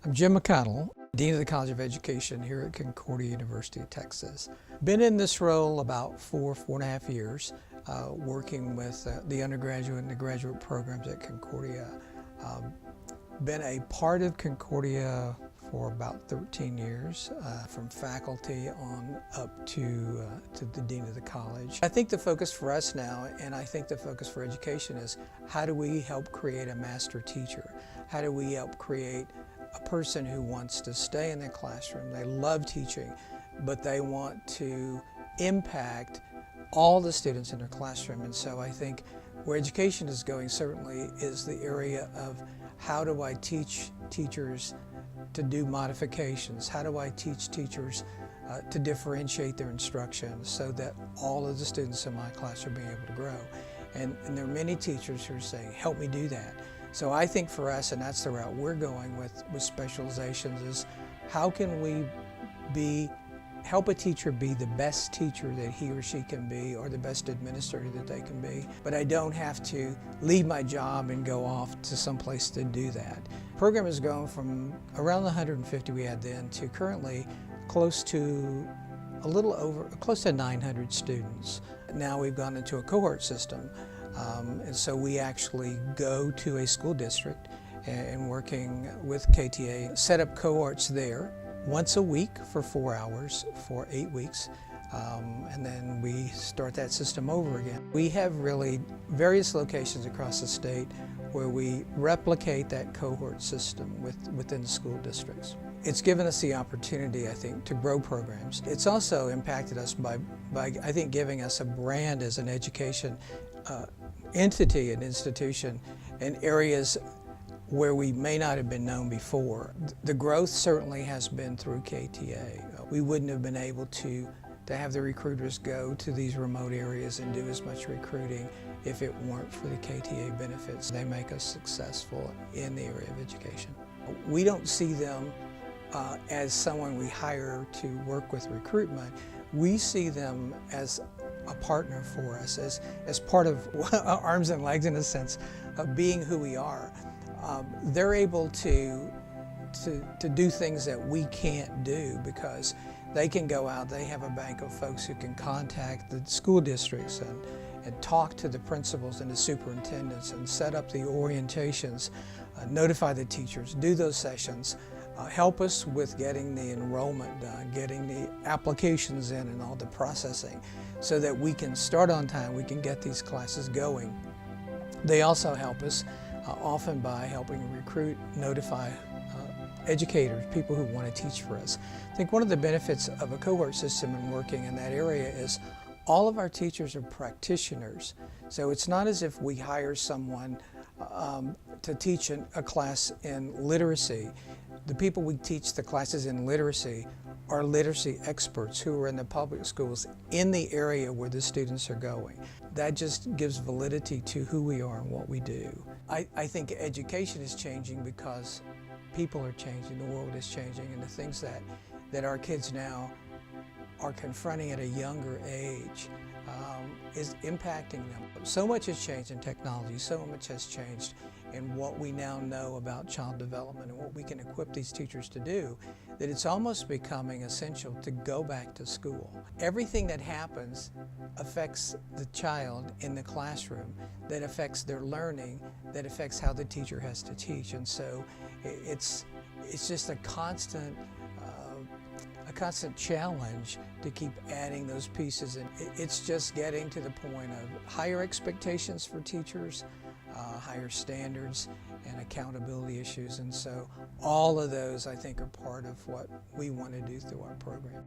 I'm Jim McConnell, Dean of the College of Education here at Concordia University of Texas. Been in this role about four and a half years, working with the undergraduate and the graduate programs at Concordia. Been a part of Concordia for about 13 years, from faculty on up to the Dean of the College. I think the focus for us now, and I think the focus for education, is how do we help create a master teacher? How do we help create a person who wants to stay in the classroom? They love teaching, but they want to impact all the students in their classroom. And so I think where education is going certainly is the area of how do I teach teachers to do modifications? How do I teach teachers to differentiate their instruction so that all of the students in my class are being able to grow? And there are many teachers who are saying, help me do that. So I think for us, and that's the route we're going with specializations, is how can we help a teacher be the best teacher that he or she can be, or the best administrator that they can be, but I don't have to leave my job and go off to someplace to do that. The program is going from around the 150 we had then to currently close to 900 students. Now we've gone into a cohort system, and so we actually go to a school district and working with KTA, set up cohorts there once a week for 4 hours for 8 weeks, and then we start that system over again. We have really various locations across the state where we replicate that cohort system within the school districts. It's given us the opportunity, I think, to grow programs. It's also impacted us by I think, giving us a brand as an education entity, an institution, in areas where we may not have been known before. The growth certainly has been through KTA. We wouldn't have been able to have the recruiters go to these remote areas and do as much recruiting if it weren't for the KTA benefits. They make us successful in the area of education. We don't see them as someone we hire to work with recruitment. We see them as a partner for us, as part of arms and legs, in a sense, of being who we are. They're able to do things that we can't do because they can go out, they have a bank of folks who can contact the school districts and talk to the principals and the superintendents and set up the orientations, notify the teachers, do those sessions, help us with getting the enrollment done, getting the applications in and all the processing so that we can start on time, we can get these classes going. They also help us often by helping recruit, notify educators, people who want to teach for us. I think one of the benefits of a cohort system and working in that area is all of our teachers are practitioners. So it's not as if we hire someone to teach a class in literacy. The people we teach the classes in literacy are literacy experts who are in the public schools in the area where the students are going. That just gives validity to who we are and what we do. I think education is changing because people are changing, the world is changing, and the things that our kids now are confronting at a younger age is impacting them. So much has changed in technology, so much has changed in what we now know about child development and what we can equip these teachers to do, that it's almost becoming essential to go back to school. Everything that happens affects the child in the classroom, that affects their learning, that affects how the teacher has to teach. And so it's just a constant challenge to keep adding those pieces, and it's just getting to the point of higher expectations for teachers, higher standards, and accountability issues. And so all of those, I think, are part of what we want to do through our program.